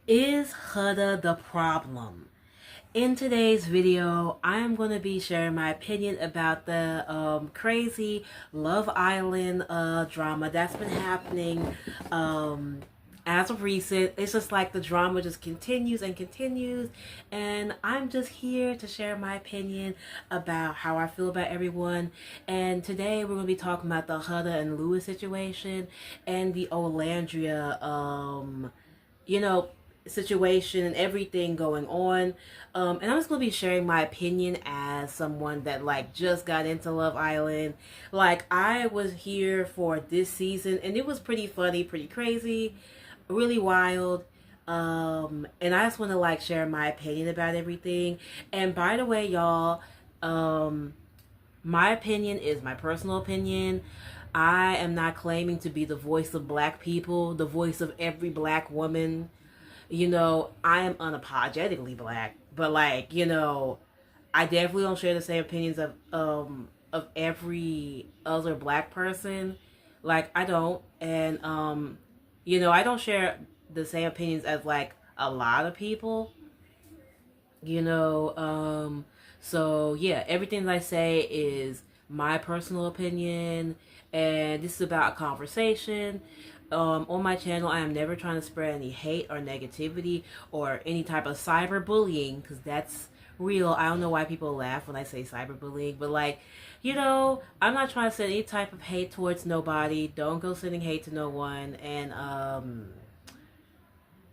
Is Huda the problem? In today's video, I am going to be sharing my opinion about the crazy Love Island drama that's been happening as of recent. It's just like the drama just continues and continues, and I'm just here to share my opinion about how I feel about everyone. And today we're going to be talking about the Huda and Lewis situation and the Olandria you know, situation and everything going on. And I'm just gonna be sharing my opinion as someone that like just got into Love Island. Like I was here for this season and it was pretty funny, pretty crazy, really wild. And I just want to like share my opinion about everything. And by the way, y'all, my opinion is my personal opinion. I am not claiming to be the voice of black people, the voice of every black woman. I am unapologetically black, but like, I definitely don't share the same opinions of every other black person. Like I don't. And I don't share the same opinions as like a lot of people, you know. So yeah, everything I say is my personal opinion, and this is about a conversation. On my channel, I am never trying to spread any hate or negativity or any type of cyberbullying, because that's real. I don't know why people laugh when I say cyberbullying, but like, I'm not trying to send any type of hate towards nobody. Don't go sending hate to no one. And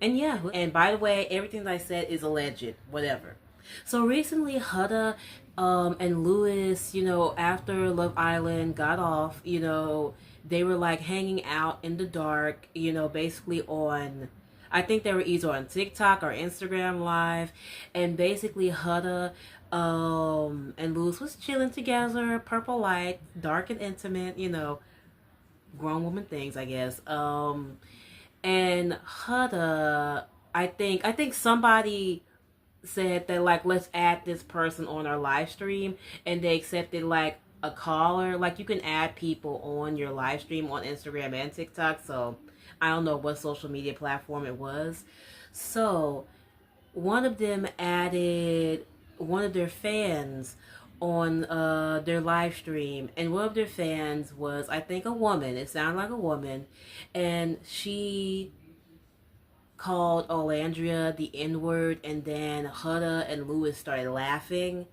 yeah, and by the way, everything that I said is alleged, whatever. So recently, Huda and Lewis, after Love Island got off, they were like hanging out in the dark, basically on, I think they were either on TikTok or Instagram Live, and basically Huda and Lewis was chilling together, purple light, dark and intimate, grown woman things, I guess. And Huda, I think somebody said that like let's add this person on our live stream, and they accepted like a caller. Like you can add people on your live stream on Instagram and TikTok. So I don't know what social media platform it was. So one of them added one of their fans on their live stream, and one of their fans was, I think, a woman. It sounded like a woman, and she called Olandria the N word, and then Huda and Lewis started laughing,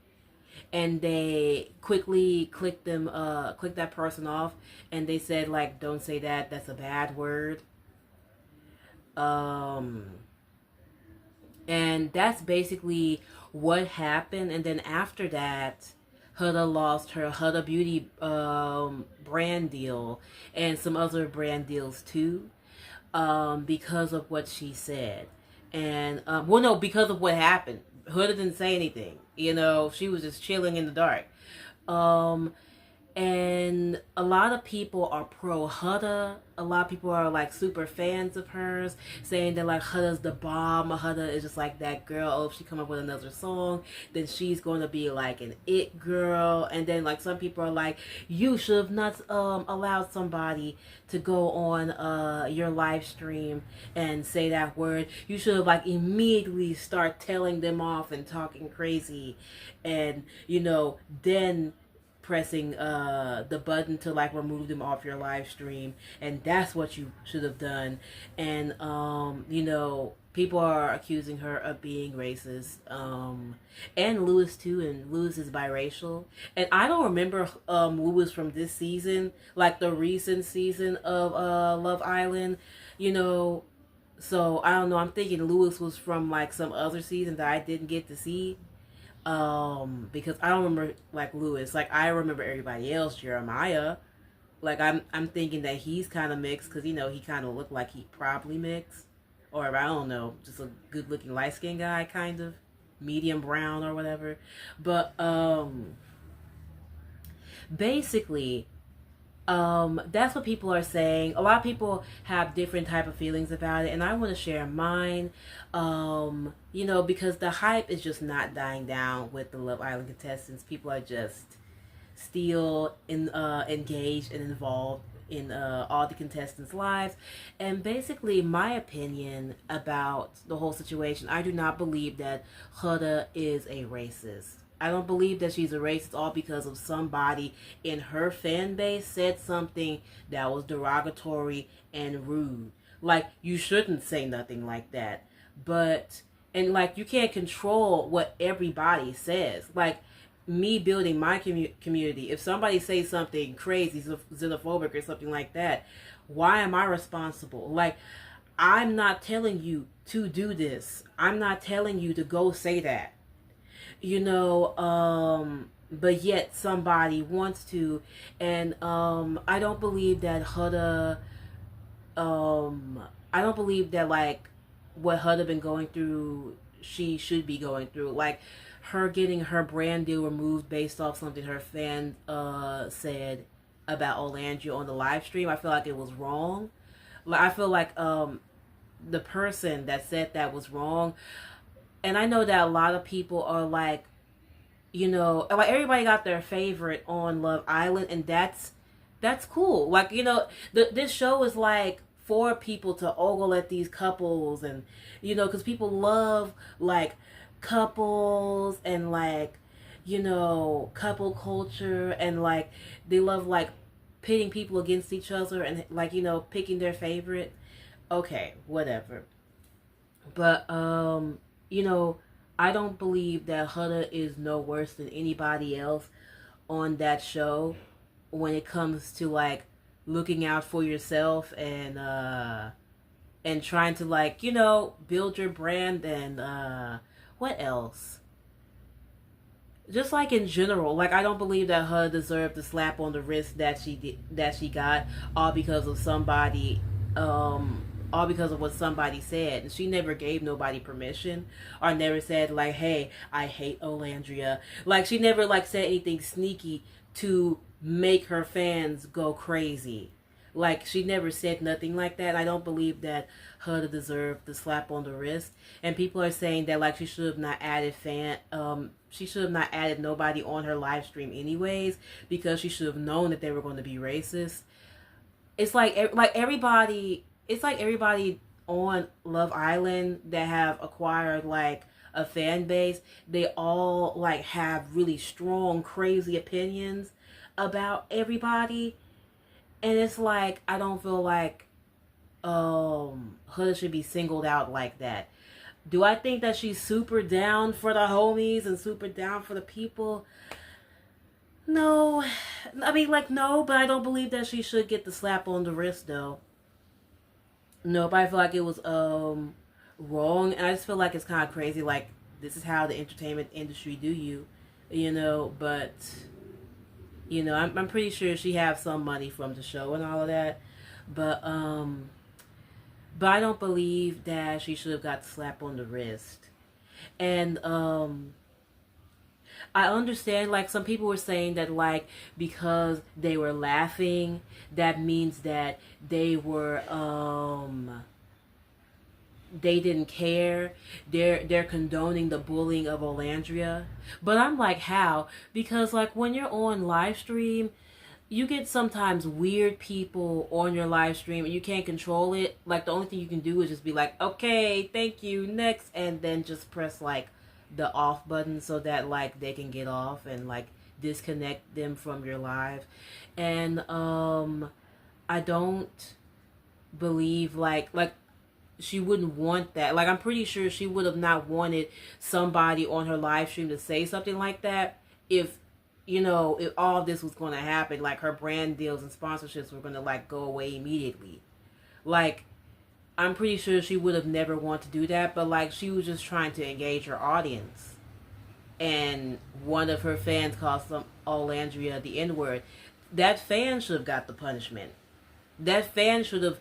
and they quickly clicked that person off, and they said like, don't say that, that's a bad word. Um and that's basically what happened. And then after that, Huda lost her Huda Beauty brand deal and some other brand deals too, because of what she said. And well, no, because of what happened. Huda didn't say anything. She was just chilling in the dark. Um, and a lot of people are pro Huda. A lot of people are like super fans of hers, saying that like Huda's the bomb. Huda is just like that girl. Oh, if she come up with another song, then she's going to be like an it girl. And then like some people are like, you should have not allowed somebody to go on your live stream and say that word. You should have like immediately start telling them off and talking crazy, and then pressing the button to like remove them off your live stream, and that's what you should have done. And people are accusing her of being racist, and Lewis too, and Lewis is biracial. And I don't remember Lewis from this season, like the recent season of Love Island, you know so I don't know, I'm thinking Lewis was from like some other season that I didn't get to see, because I don't remember like Lewis. Like I remember everybody else. Jeremiah, like I'm thinking that he's kind of mixed, because he kind of looked like he probably mixed, or I don't know, just a good looking light skinned guy, kind of medium brown or whatever. But basically, that's what people are saying. A lot of people have different type of feelings about it, and I want to share mine. Because the hype is just not dying down with the Love Island contestants. People are just still engaged and involved in all the contestants' lives. And basically, my opinion about the whole situation, I do not believe that Huda is a racist. I don't believe that she's a racist all because of somebody in her fan base said something that was derogatory and rude. Like, you shouldn't say nothing like that. But, and like, you can't control what everybody says. Like, me building my community, if somebody says something crazy, xenophobic or something like that, why am I responsible? Like, I'm not telling you to do this. I'm not telling you to go say that. But yet somebody wants to. And I don't believe that Huda, I don't believe that, like, what Huda been going through, she should be going through. Like, her getting her brand deal removed based off something her fan said about Olandria on the live stream. I feel like it was wrong. Like, I feel like the person that said that was wrong. And I know that a lot of people are like, like, everybody got their favorite on Love Island, and that's cool. Like, this show is like for people to ogle at these couples, and because people love, like, couples and, like, couple culture, and, like, they love, like, pitting people against each other and, like, picking their favorite. Okay, whatever. But I don't believe that Huda is no worse than anybody else on that show when it comes to, like, looking out for yourself and trying to, like, build your brand. And what else? Just, like, in general, like, I don't believe that Huda deserved the slap on the wrist that she got, all because of somebody, all because of what somebody said. And she never gave nobody permission, or never said, like, hey, I hate Olandria. Like, she never, like, said anything sneaky to make her fans go crazy. Like, she never said nothing like that. I don't believe that Huda deserved the slap on the wrist. And people are saying that, like, she should have not added she should have not added nobody on her live stream anyways, because she should have known that they were going to be racist. It's like everybody on Love Island that have acquired, like, a fan base, they all, like, have really strong, crazy opinions about everybody. And it's like, I don't feel like Huda should be singled out like that. Do I think that she's super down for the homies and super down for the people? No. I mean, like, no, but I don't believe that she should get the slap on the wrist, though. No, but I feel like it was wrong, and I just feel like it's kind of crazy. Like, this is how the entertainment industry do you, but I'm pretty sure she has some money from the show and all of that, but I don't believe that she should have got the slap on the wrist. And I understand, like, some people were saying that, like, because they were laughing, that means that they were they didn't care. They're condoning the bullying of Olandria. But I'm like, how? Because, like, when you're on live stream, you get sometimes weird people on your live stream and you can't control it. Like, the only thing you can do is just be like, okay, thank you, next, and then just press, like, the off button so that, like, they can get off and, like, disconnect them from your live. And I don't believe, like she wouldn't want that. Like, I'm pretty sure she would have not wanted somebody on her live stream to say something like that if if all this was going to happen. Like, her brand deals and sponsorships were going to, like, go away immediately. Like, I'm pretty sure she would have never wanted to do that, but, like, she was just trying to engage her audience. And one of her fans called some Olandria the N-word. That fan should have got the punishment. That fan should have,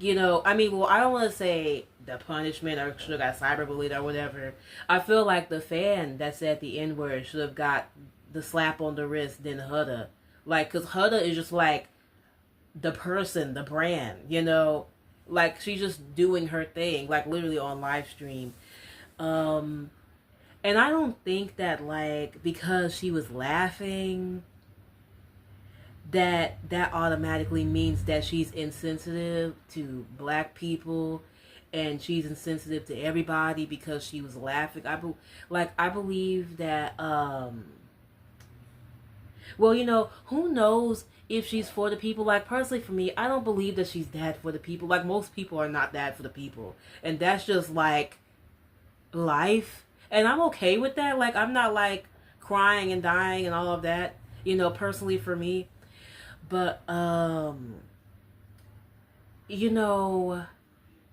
I don't want to say the punishment or should have got cyberbullied or whatever. I feel like the fan that said the N-word should have got the slap on the wrist than Huda. Like, because Huda is just, like, the person, the brand, Like, she's just doing her thing, like, literally on live stream. And I don't think that, like, because she was laughing, that automatically means that she's insensitive to black people, and she's insensitive to everybody because she was laughing. I believe that well, who knows if she's for the people. Like, personally for me, I don't believe that she's that for the people. Like, most people are not that for the people, and that's just like life, and I'm okay with that. Like, I'm not like crying and dying and all of that, personally for me. But you know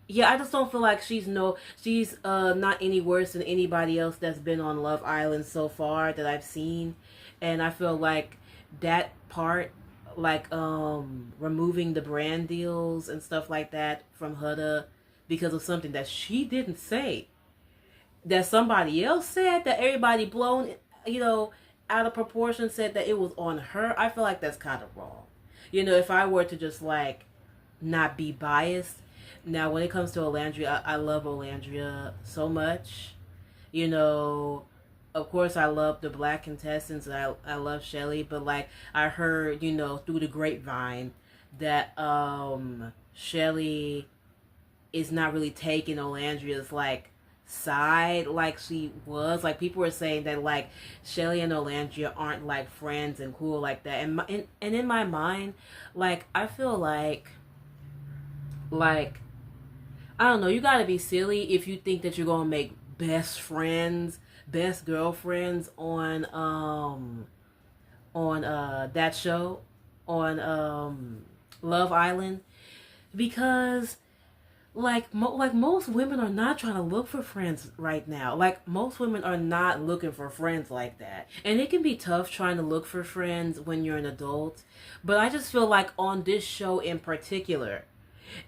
yeah, I just don't feel like she's not any worse than anybody else that's been on Love Island so far that I've seen. And I feel like that part, like removing the brand deals and stuff like that from Huda because of something that she didn't say, that somebody else said, that everybody blown, you know, out of proportion said that it was on her. I feel like that's kind of wrong. If I were to just like not be biased. Now, when it comes to Olandria, I love Olandria so much. You know, of course, I love the black contestants. I love Shelly, but like I heard, through the grapevine that Shelly is not really taking Olandria's like side like she was. Like, people were saying that like Shelly and Olandria aren't like friends and cool like that. And in my mind, like I feel like I don't know, you gotta be silly if you think that you're gonna make best friends, best girlfriends on that show, on Love Island, because like most women are not trying to look for friends right now. Like, most women are not looking for friends like that. And it can be tough trying to look for friends when you're an adult. But I just feel like on this show in particular,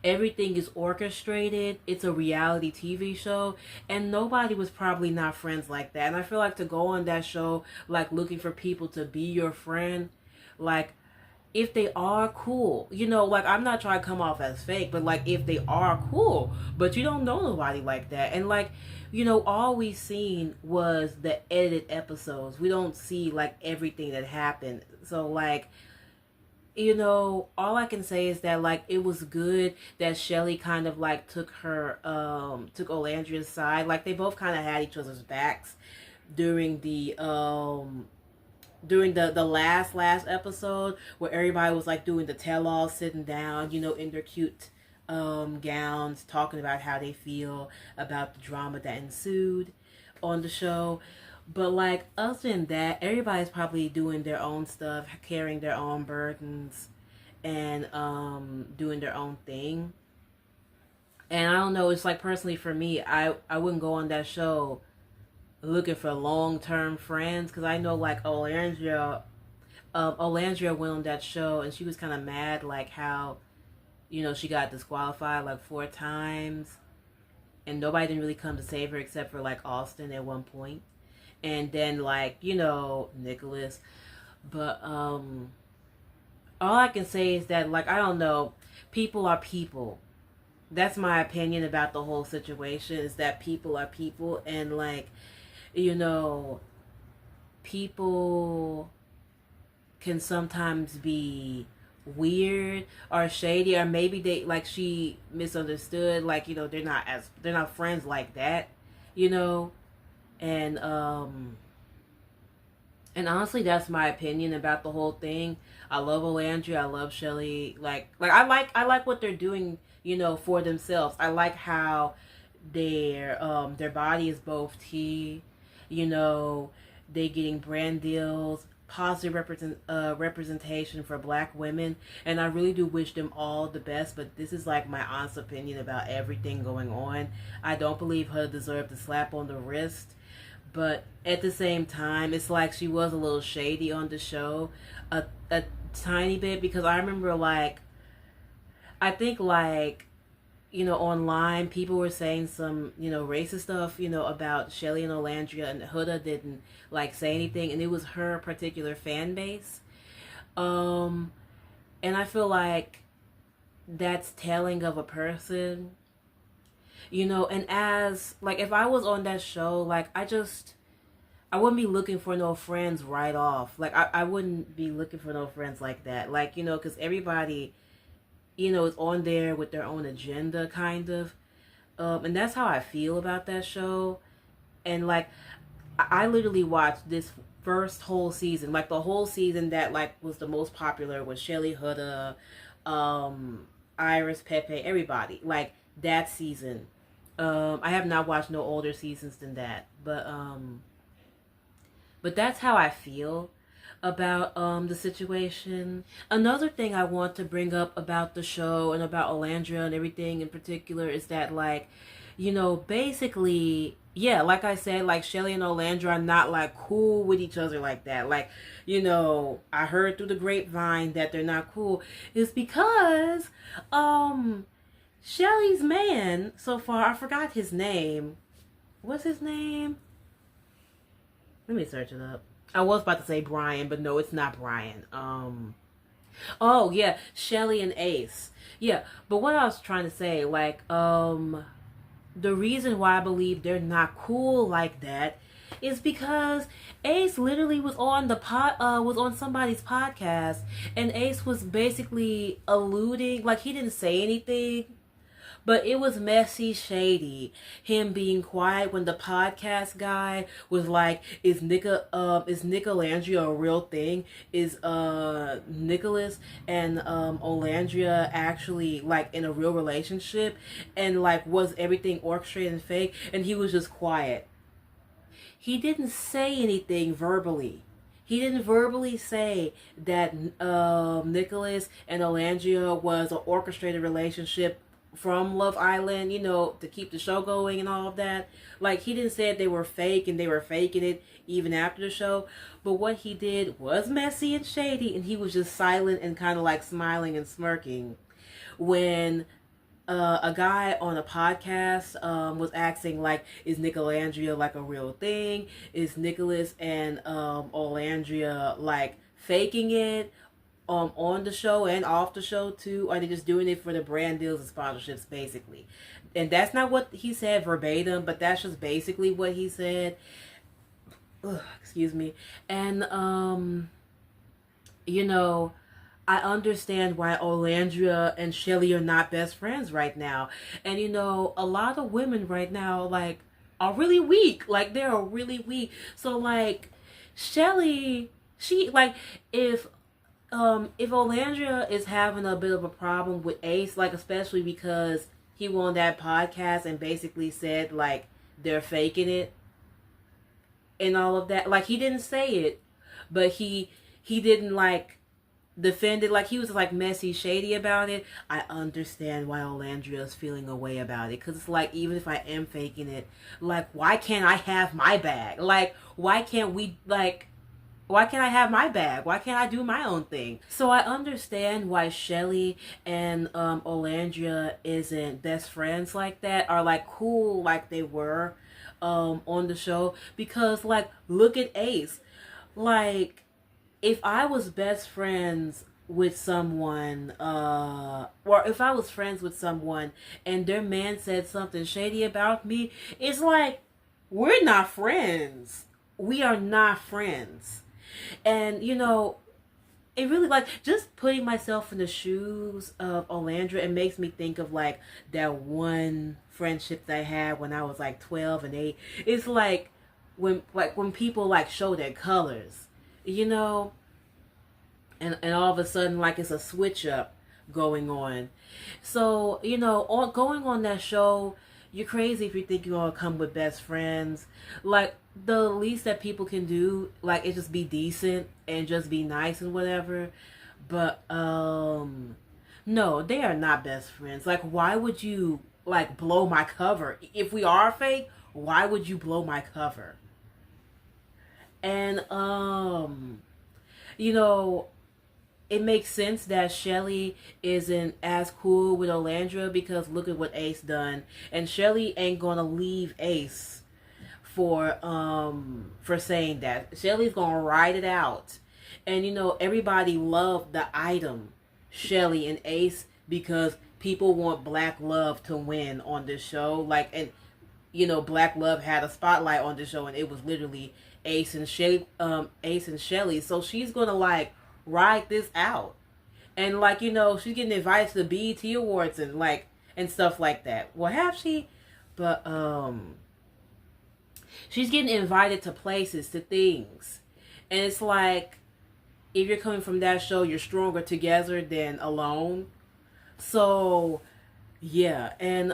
everything is orchestrated. It's a reality TV show, and nobody was probably not friends like that. And I feel like to go on that show like looking for people to be your friend, like if they are cool, like I'm not trying to come off as fake, but like if they are cool, but you don't know nobody like that. And like, all we seen was the edited episodes. We don't see like everything that happened. So like, all I can say is that like it was good that Shelly kind of like took Olandria's side. Like, they both kind of had each other's backs during the last episode, where everybody was like doing the tell all, sitting down, in their cute gowns, talking about how they feel about the drama that ensued on the show. But like, other than that, everybody's probably doing their own stuff, carrying their own burdens, and doing their own thing. And I don't know, it's like, personally for me, I wouldn't go on that show looking for long-term friends, because I know like Olandria went on that show and she was kind of mad, like how she got disqualified like 4 times, and nobody didn't really come to save her except for like Austin at one point, and then like Nicholas. But all I can say is that like, I don't know, people are people. That's my opinion about the whole situation, is that people are people. And like, people can sometimes be weird or shady, or maybe they, like, she misunderstood, like, they're not friends like that, you know and honestly, that's my opinion about the whole thing. I love Olandria, I love Shelly. Like I like what they're doing, for themselves. I like how their body is both tea, they getting brand deals, positive representation for black women, and I really do wish them all the best. But this is like my honest opinion about everything going on. I don't believe her deserved a slap on the wrist, but at the same time, it's like she was a little shady on the show, a tiny bit, because I remember, like, I think, like, online people were saying some, racist stuff, about Shelly and Olandria, and Huda didn't, like, say anything, and it was her particular fan base. And I feel like that's telling of a person, and as, like, if I was on that show, like, I wouldn't be looking for no friends right off. Like I wouldn't be looking for no friends like that. Like, because everybody, is on there with their own agenda, kind of. And that's how I feel about that show. And like, I literally watched this first whole season, like the whole season that like was the most popular was Shelly, Huda, um, Iris, Pepe, everybody. Like that season. I have not watched no older seasons than that, but that's how I feel about the situation. Another thing I want to bring up about the show and about Alandria and everything in particular is that like, basically, yeah, like I said, like Shelly and Alandria are not like cool with each other like that. Like, I heard through the grapevine that they're not cool is because Shelly's man so far, I forgot his name. What's his name? Let me search it up. I was about to say Brian, but no, it's not Brian. Oh yeah, Shelly and Ace. Yeah, but what I was trying to say, like, the reason why I believe they're not cool like that is because Ace literally was on somebody's podcast, and Ace was basically alluding, like he didn't say anything, but it was messy, shady. Him being quiet when the podcast guy was like, "Is Nicolandria a real thing? Is Nicholas and Olandria actually like in a real relationship? And like, was everything orchestrated and fake?" And he was just quiet. He didn't say anything verbally. He didn't verbally say that Nicholas and Olandria was an orchestrated relationship from Love Island, to keep the show going and all of that. Like, he didn't say they were fake and they were faking it even after the show. But what he did was messy and shady, and he was just silent and kind of like smiling and smirking when a guy on a podcast was asking, like, is Nicolandria like a real thing? Is Nicholas and Olandria like faking it on the show and off the show too? Are they just doing it for the brand deals and sponsorships, basically? And that's not what he said verbatim, but that's just basically what he said. Ugh, excuse me. And I understand why Olandria and Shelly are not best friends right now. And a lot of women right now like are really weak. Like, they are really weak. So like Shelly, she like if Olandria is having a bit of a problem with Ace, like especially because he won that podcast and basically said like they're faking it and all of that. Like, he didn't say it, but he didn't like defend it. Like, he was like messy, shady about it. I understand why Olandria is feeling a way about it, because it's like, even if I am faking it, like, why can't I have my bag? Like, why can't I have my bag? Why can't I do my own thing? So I understand why Shelly and Olandria isn't best friends like that, or like cool like they were on the show, because like, look at Ace. Like, if I was best friends with someone, or if I was friends with someone and their man said something shady about me, it's like, we're not friends. We are not friends. And it really, like, just putting myself in the shoes of Olandra, it makes me think of like that one friendship that I had when I was like 12 and 8. It's like when people like show their colors, and all of a sudden, like, it's a switch up going on. So going on that show, you're crazy if you think you're gonna come with best friends. Like, the least that people can do, like, is just be decent and just be nice and whatever. But no, they are not best friends. Like, why would you like blow my cover? If we are fake, why would you blow my cover? And it makes sense that Shelly isn't as cool with Olandra, because look at what Ace done. And Shelly ain't gonna leave Ace for saying that. Shelly's gonna ride it out. And everybody loved the item Shelly and Ace, because people want black love to win on this show. Like, and Black Love had a spotlight on the show, and it was literally Ace and Shelly. So she's gonna like ride this out, and like she's getting invited to the BET Awards and and stuff like that. Well, have she? But she's getting invited to places, to things, and it's like if you're coming from that show, you're stronger together than alone. So yeah, and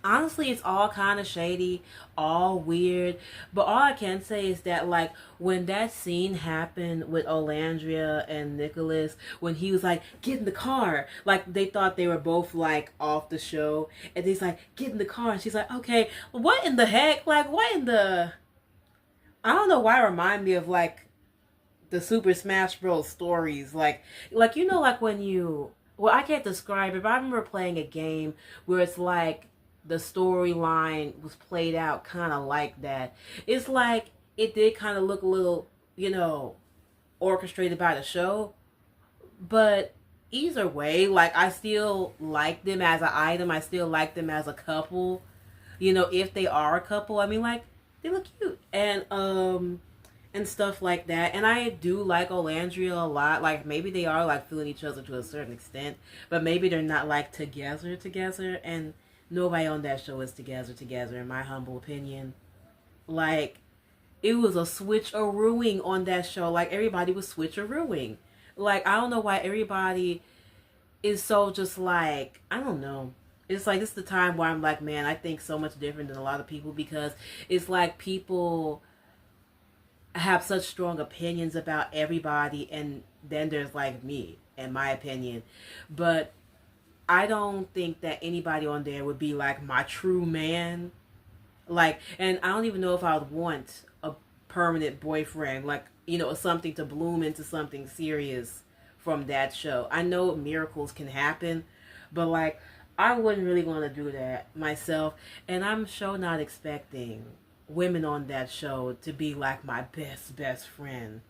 honestly, it's all kind of shady, all weird. But all I can say is that like when that scene happened with Olandria and Nicholas, when he was like, "Get in the car," like they thought they were both like off the show, and he's like, "Get in the car," and she's like, "Okay, what in the heck? Like what in the?" I don't know why it reminded me of like the Super Smash Bros. Stories, like when you. Well, I can't describe it, but I remember playing a game where it's like the storyline was played out kind of like that. It's like it did kind of look a little, orchestrated by the show, but either way, like I still like them as an item. I still like them as a couple. If they are a couple, I mean, like they look cute and stuff like that. And I do like Olandria a lot. Like maybe they are like feeling each other to a certain extent, but maybe they're not like together. And nobody on that show is together, in my humble opinion. Like it was a switcherooing on that show. Like everybody was switcherooing. Like I don't know why everybody is so just like, I don't know. It's like this is the time where I'm like, man, I think so much different than a lot of people, because it's like people have such strong opinions about everybody, and then there's like me in my opinion. But I don't think that anybody on there would be like my true man. Like, and I don't even know if I would want a permanent boyfriend, like, something to bloom into something serious from that show. I know miracles can happen, but like I wouldn't really want to do that myself, and I'm sure not expecting women on that show to be like my best friend.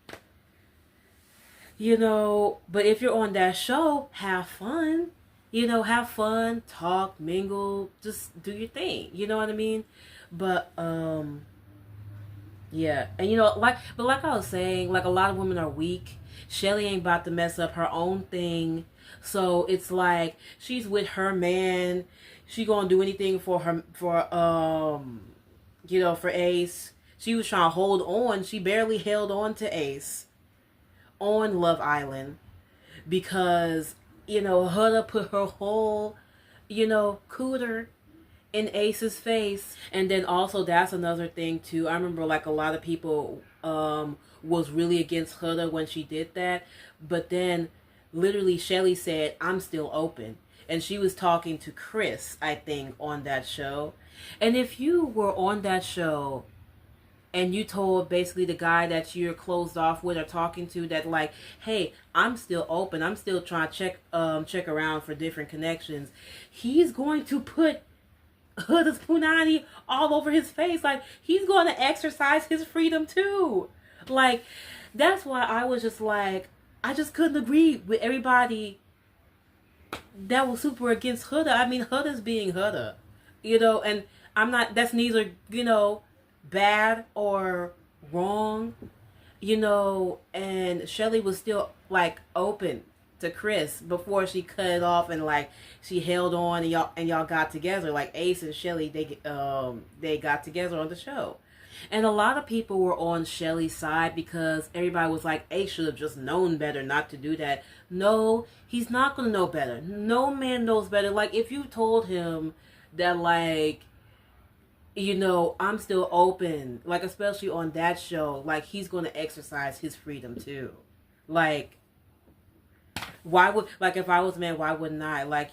But if you're on that show, have fun. Have fun, talk, mingle, just do your thing. You know what I mean? But yeah, and like I was saying, like a lot of women are weak. Shelly ain't about to mess up her own thing. So it's like she's with her man. She gonna do anything for for Ace. She was trying to hold on. She barely held on to Ace on Love Island because, Huda put her whole, cooter in Ace's face. And then also that's another thing too. I remember like a lot of people was really against Huda when she did that. But then literally Shelly said, "I'm still open." And she was talking to Chris, I think, on that show. And if you were on that show and you told basically the guy that you're closed off with or talking to that like, "Hey, I'm still open. I'm still trying to check around for different connections," he's going to put Huda's punani all over his face. Like he's going to exercise his freedom too. Like that's why I was just like, I just couldn't agree with everybody that was super against Huda. I mean, Huda's being Huda, and I'm not, that's neither, bad or wrong, and Shelly was still like open to Chris before she cut it off, and like she held on, and y'all got together. Like Ace and Shelly, they got together on the show. And a lot of people were on Shelly's side because everybody was like, Ace should have just known better not to do that. No, he's not going to know better. No man knows better. Like, if you told him that, like, I'm still open, like, especially on that show, like, he's going to exercise his freedom, too. Like, why would, like, if I was a man, why wouldn't I? Like,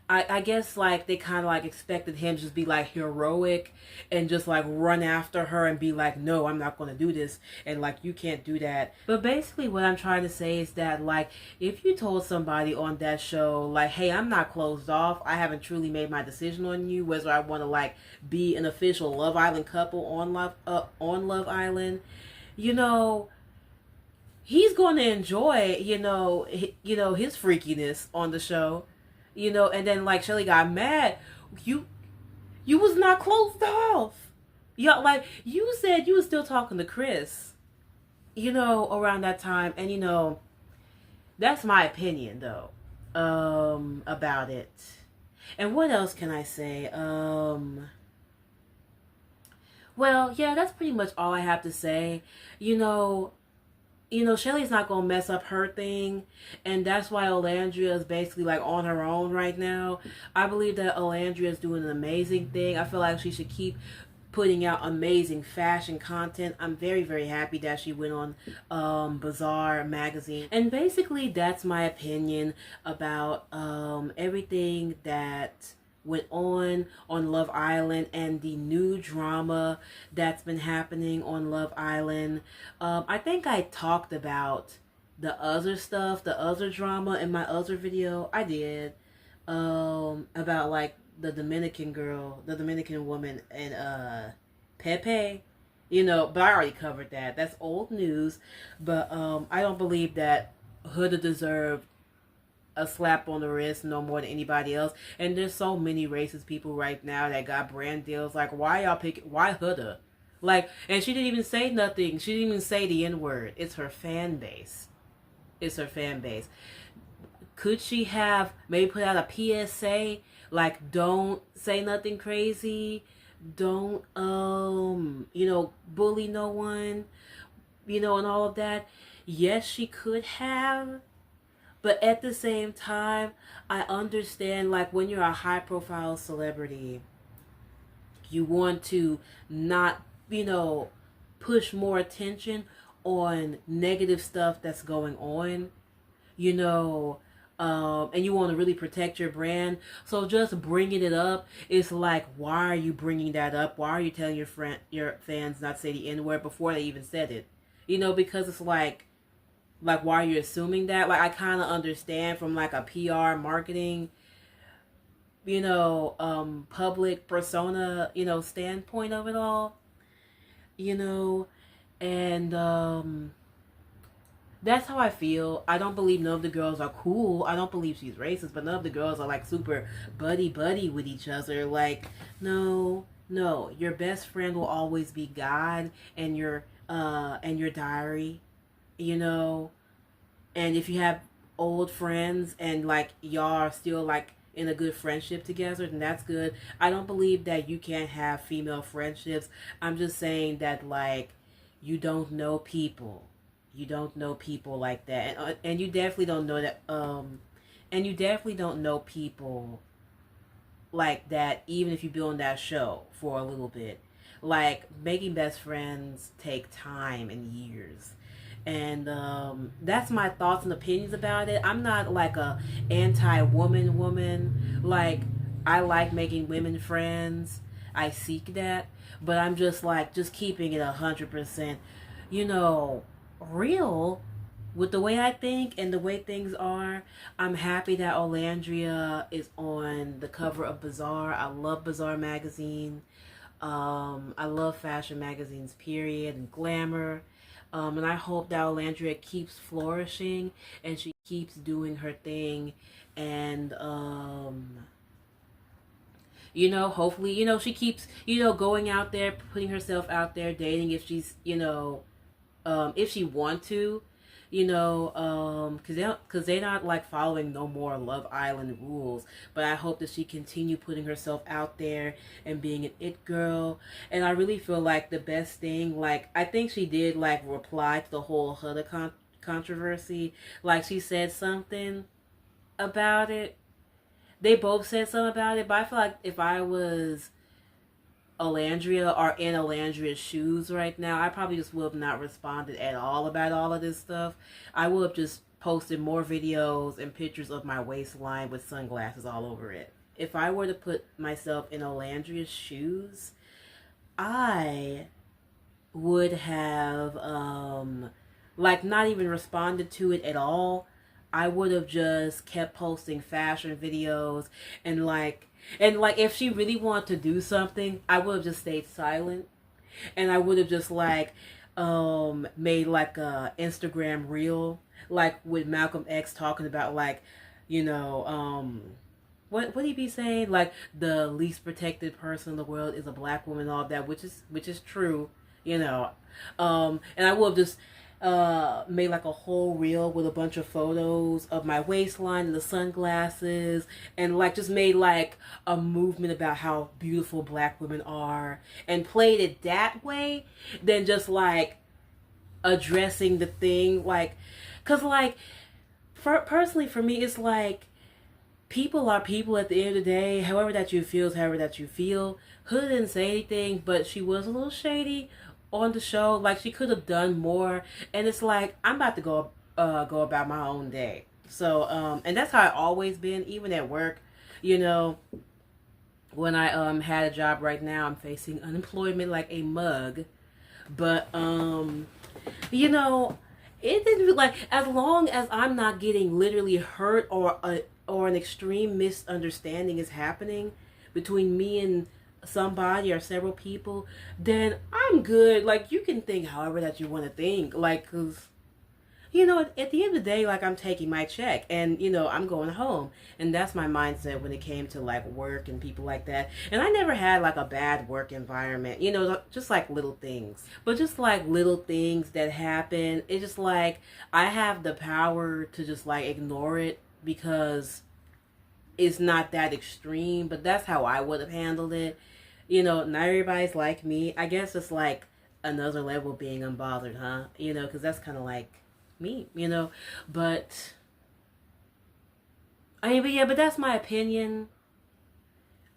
I guess like they kind of like expected him to just be like heroic and just like run after her and be like, "No, I'm not going to do this," and like, you can't do that. But basically what I'm trying to say is that like if you told somebody on that show like, "Hey, I'm not closed off, I haven't truly made my decision on you whether I want to like be an official Love Island couple on Love Island," he's going to enjoy his freakiness on the show. And then like Shelly got mad. You was not closed off. Yeah, like you said you was still talking to Chris, around that time. And that's my opinion though, about it. And what else can I say? Well, yeah, that's pretty much all I have to say. You know, Shelly's not gonna mess up her thing, and that's why Olandria is basically like on her own right now. I believe that Olandria is doing an amazing thing. I feel like she should keep putting out amazing fashion content. I'm very, very happy that she went on Bazaar magazine. And basically that's my opinion about everything that went on Love Island and the new drama that's been happening on Love Island. I think I talked about the other stuff, the other drama in my other video. I did. About like the Dominican girl, the Dominican woman, and Pepe. But I already covered that. That's old news. But I don't believe that Huda deserved a slap on the wrist no more than anybody else. And there's so many racist people right now that got brand deals. Like, why y'all pick? Why Huda? Like, and she didn't even say nothing. She didn't even say the N word. It's her fan base. It's her fan base. Could she have maybe put out a PSA like, don't say nothing crazy, don't bully no one, and all of that? Yes, she could have. But at the same time, I understand, like, when you're a high profile celebrity, you want to not, push more attention on negative stuff that's going on, and you want to really protect your brand. So just bringing it up, it's like, why are you bringing that up? Why are you telling your fans not to say the N word before they even said it? Because it's like why are you assuming that? Like, I kind of understand from like a PR marketing, public persona, standpoint of it all, and that's how I feel. I don't believe none of the girls are cool. I don't believe she's racist, but none of the girls are like super buddy with each other. Like, no, your best friend will always be God and your diary, and if you have old friends and like y'all are still like in a good friendship together, then that's good. I don't believe that you can't have female friendships. I'm just saying that, like, you don't know people. You don't know people like that, and you definitely don't know that. And you definitely don't know people like that, even if you be on that show for a little bit. Like, making best friends take time and years. And that's my thoughts and opinions about it. I'm not like a anti-woman. Like, I like making women friends. I seek that. But I'm just like, just keeping it 100%, real with the way I think and the way things are. I'm happy that Olandria is on the cover of Bazaar. I love Bazaar magazine. I love fashion magazines, period, and glamour. And I hope that Olandria keeps flourishing and she keeps doing her thing. And, hopefully, she keeps, going out there, putting herself out there, dating if she's, if she want to, because they're not like following no more Love Island rules. But I hope that she continue putting herself out there and being an it girl. And I really feel like the best thing, like, I think she did like reply to the whole Huda controversy. Like, she said something about it. They both said something about it, but I feel like if I was Olandria or in Olandria's shoes right now, I probably just would have not responded at all about all of this stuff. I would have just posted more videos and pictures of my waistline with sunglasses all over it. If I were to put myself in Olandria's shoes, I would have like not even responded to it at all. I would have just kept posting fashion videos and like if she really wanted to do something, I would have just stayed silent, and I would have just like made like a Instagram reel, like with Malcolm X talking about like, what would he be saying? Like the least protected person in the world is a black woman, all of that, which is true, you know. And I would have just made like a whole reel with a bunch of photos of my waistline and the sunglasses, and like just made like a movement about how beautiful black women are, and played it that way, than just like addressing the thing, like, cause like, personally for me, it's like people are people at the end of the day. However that you feel is however that you feel. Hood didn't say anything, but she was a little shady on the show. Like she could have done more, and it's like I'm about to go about my own day. So and that's how I always been, even at work. You know, when I had a job right now, I'm facing unemployment like a mug, but you know, it didn't like, as long as I'm not getting literally hurt, or an extreme misunderstanding is happening between me and somebody or several people, then I'm good. Like you can think however that you want to think, like, cause you know, at the end of the day, like I'm taking my check, and you know I'm going home, and that's my mindset when it came to like work and people like that. And I never had like a bad work environment, you know, just like little things, but just like little things that happen. It's just like I have the power to just like ignore it because it's not that extreme. But that's how I would have handled it. You know, not everybody's like me. I guess it's like another level of being unbothered, huh? You know, because that's kind of like me, you know. But I mean, but yeah, but that's my opinion.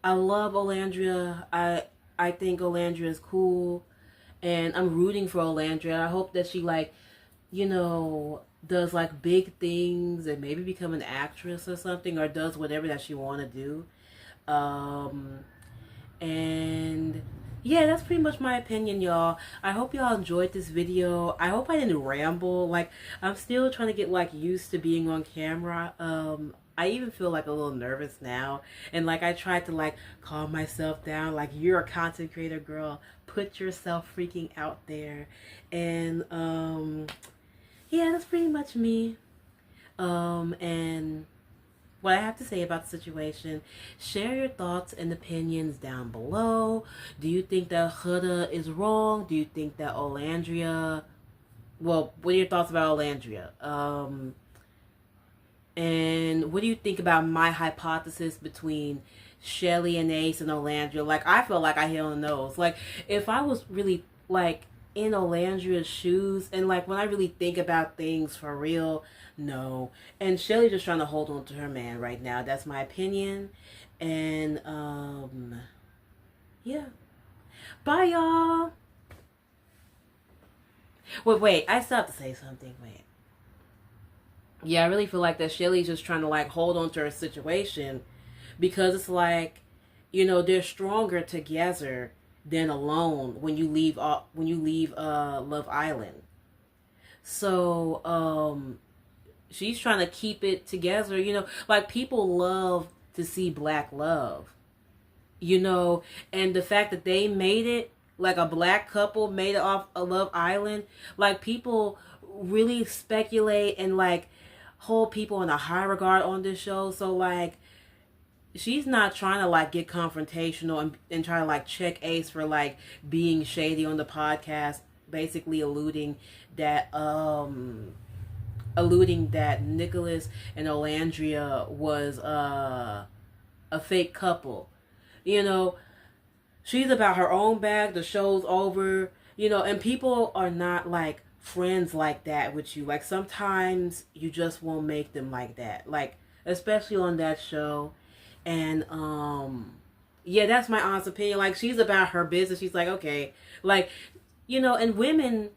I love Olandria. I think Olandria is cool, and I'm rooting for Olandria. I hope that she like, you know, does like big things and maybe become an actress or something, or does whatever that she want to do. And yeah, that's pretty much my opinion, y'all. I hope y'all enjoyed this video. I hope I didn't ramble. Like, I'm still trying to get like used to being on camera. I even feel like a little nervous now, and like I tried to like calm myself down, like, you're a content creator, girl, put yourself freaking out there. And yeah, that's pretty much me. And what I have to say about the situation. Share your thoughts and opinions down below. Do you think that Huda is wrong? Do you think that Olandria... Well, what are your thoughts about Olandria? And what do you think about my hypothesis between Shelly and Ace and Olandria? Like, I feel like I hit on the nose. Like, if I was really, like, in Olandria's shoes, and, like, when I really think about things for real, no. And Shelly just trying to hold on to her man right now. That's my opinion. And, yeah. Bye, y'all. Wait. I still have to say something. Wait. Yeah, I really feel like that Shelly's just trying to, like, hold on to her situation, because it's like, you know, they're stronger together than alone when you leave Love Island. So she's trying to keep it together, you know, like, people love to see black love, you know, and the fact that they made it, like a black couple made it off a Love Island, like, people really speculate and like hold people in a high regard on this show. So like, she's not trying to like get confrontational and try to like check Ace for like being shady on the podcast, basically alluding that Nicholas and Olandria was a fake couple. You know, she's about her own bag. The show's over. You know, and people are not like friends like that with you. Like, sometimes you just won't make them like that. Like, especially on that show. And yeah, that's my honest opinion. Like, she's about her business. She's like, okay, like, you know, and women,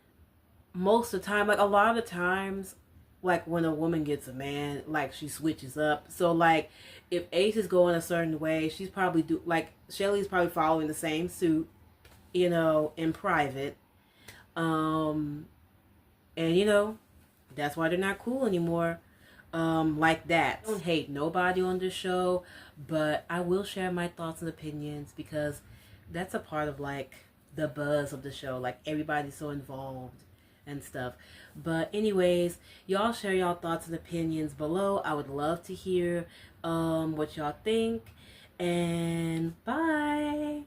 most of the time, like, a lot of the times, like, when a woman gets a man, like, she switches up. So like, if Ace is going a certain way, she's probably Shelly's probably following the same suit, you know, in private. And you know, that's why they're not cool anymore. Like that. I don't hate nobody on this show, but I will share my thoughts and opinions, because that's a part of like the buzz of the show. Like, everybody's so involved. and stuff. But anyways, y'all share y'all thoughts and opinions below. I would love to hear what y'all think. And bye.